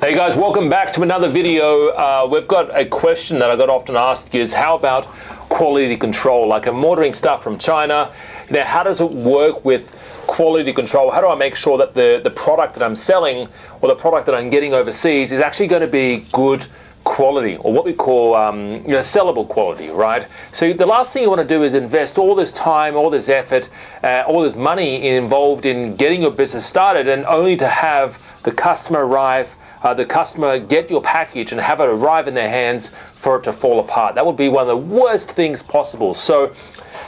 Hey guys, welcome back to another video. We've got a question that I got often asked is how about quality control? Like I'm ordering stuff from China. Now, how does it work with quality control? How do I make sure that the product that I'm selling or the product that I'm getting overseas is actually going to be good quality, or what we call sellable quality, right? So the last thing you want to do is invest all this time, all this effort, all this money involved in getting your business started, and only to have the customer arrive, the customer get your package and have it arrive in their hands for it to fall apart. That would be one of the worst things possible. So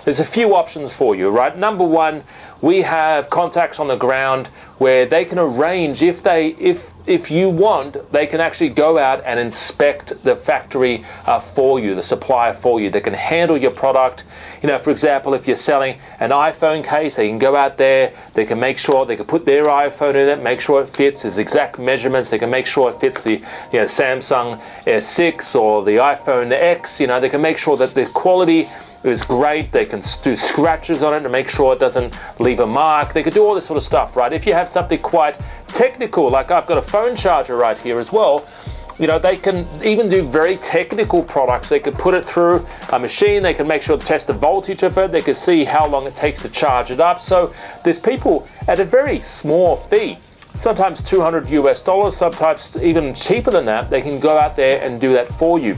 there's a few options for you, right? Number one, we have contacts on the ground where they can arrange, if you want, they can actually go out and inspect the factory for you, the supplier for you. They can handle your product. You know, for example, if you're selling an iPhone case, they can go out there, they can make sure, they can put their iPhone in it, make sure it fits its exact measurements, they can make sure it fits the Samsung S6 or the iPhone X, they can make sure that the quality is great. They can do scratches on it to make sure it doesn't leave a mark. They could do all this sort of stuff, right? If you have something quite technical, like I've got a phone charger right here as well, they can even do very technical products. They could put it through a machine. They can make sure to test the voltage of it. They can see how long it takes to charge it up. So there's people at a very small fee, sometimes $200 US, sometimes even cheaper than that. They can go out there and do that for you.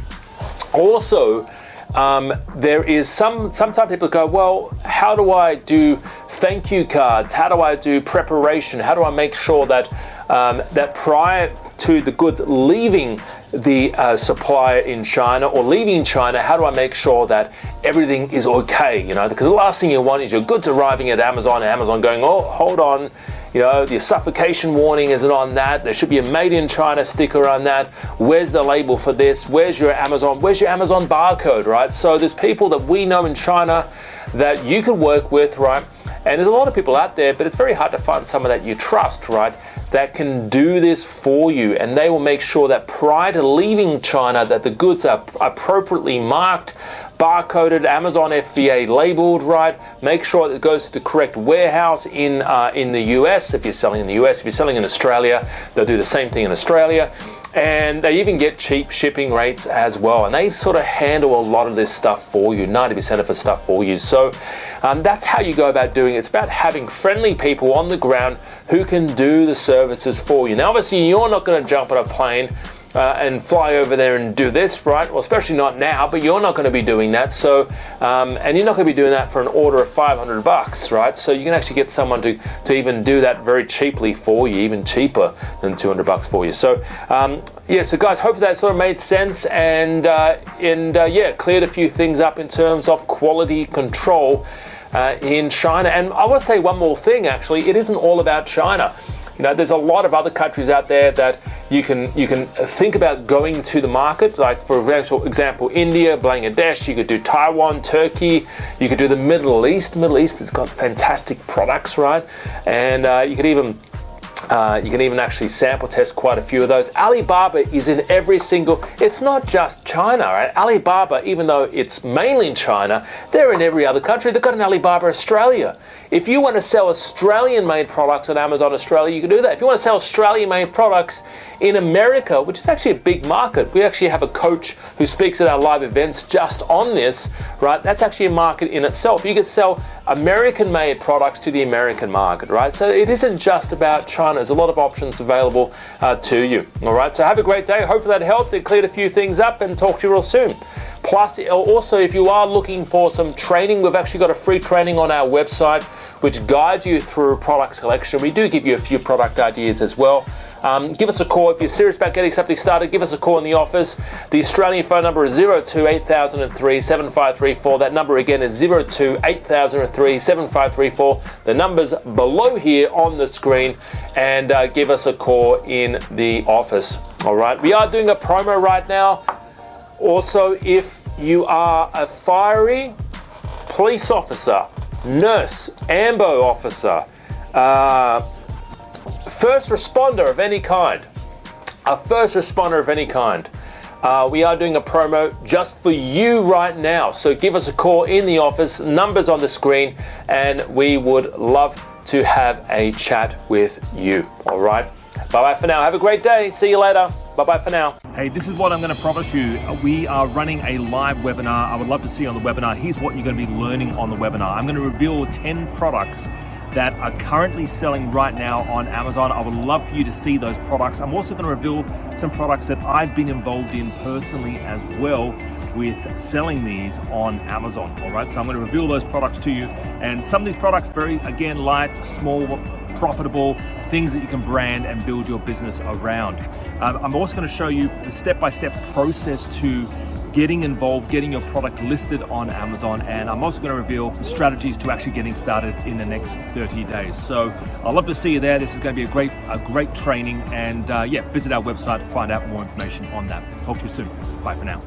Also, there is sometimes people go, well, how do I do thank you cards? How do I do preparation? How do I make sure that that prior to the goods leaving the supplier in China or leaving China, how do I make sure that everything is okay? Because the last thing you want is your goods arriving at Amazon and Amazon going, oh, hold on. The suffocation warning isn't on that. There should be a made in China sticker on that. Where's the label for this? Where's your Amazon barcode, right? So there's people that we know in China that you can work with, right? And there's a lot of people out there, but it's very hard to find someone that you trust, right, that can do this for you. And they will make sure that prior to leaving China that the goods are appropriately marked, barcoded, Amazon FBA labeled, right? Make sure it goes to the correct warehouse in the US. If you're selling in the US, if you're selling in Australia, they'll do the same thing in Australia. And they even get cheap shipping rates as well. And they sort of handle a lot of this stuff for you, 90% of the stuff for you. So that's how you go about doing it. It's about having friendly people on the ground who can do the services for you. Now, obviously, you're not going to jump on a plane and fly over there and do this, right? Well, especially not now, but you're not going to be doing that. So, and you're not going to be doing that for an order of $500, right? So you can actually get someone to even do that very cheaply for you, even cheaper than $200 for you. So, so guys, hope that sort of made sense and cleared a few things up in terms of quality control in China. And I want to say one more thing, actually. It isn't all about China. There's a lot of other countries out there that you can think about going to the market. Like, for example, India, Bangladesh. You could do Taiwan, Turkey. You could do the Middle East. Middle East has got fantastic products, right? And you can even actually sample test quite a few of those. Alibaba is in every single, it's not just China, right? Alibaba, even though it's mainly in China, they're in every other country. They've got an Alibaba Australia. If you want to sell Australian-made products on Amazon Australia, you can do that. If you want to sell Australian-made products in America, which is actually a big market, we actually have a coach who speaks at our live events just on this, right? That's actually a market in itself. You could sell American-made products to the American market, right? So it isn't just about China. There's a lot of options available to you, all right? So have a great day. Hopefully that helped. It cleared a few things up, and talk to you real soon. Plus, also, if you are looking for some training, we've actually got a free training on our website which guides you through product selection. We do give you a few product ideas as well. Give us a call if you're serious about getting something started. Give us a call in the office. The Australian phone number is 02 8003 7534. That number again is 02 8003 7534. The number's below here on the screen, and give us a call in the office. All right, we are doing a promo right now. Also, if you are a fiery police officer, nurse, AMBO officer, first responder of any kind, we are doing a promo just for you right now. So give us a call in the office, numbers on the screen, and we would love to have a chat with you. All right. Bye-bye for now. Have a great day. See you later. Bye-bye for now. Hey, this is what I'm going to promise you. We are running a live webinar. I would love to see you on the webinar. Here's what you're going to be learning on the webinar. I'm going to reveal 10 products that are currently selling right now on Amazon. I would love for you to see those products. I'm also going to reveal some products that I've been involved in personally as well with selling these on Amazon. All right, so I'm going to reveal those products to you. And some of these products, very, again, light, small, profitable, things that you can brand and build your business around. I'm also going to show you the step-by-step process to getting involved, getting your product listed on Amazon, and I'm also going to reveal the strategies to actually getting started in the next 30 days. So I'd love to see you there. This is going to be a great training, and visit our website to find out more information on that. Talk to you soon. Bye for now.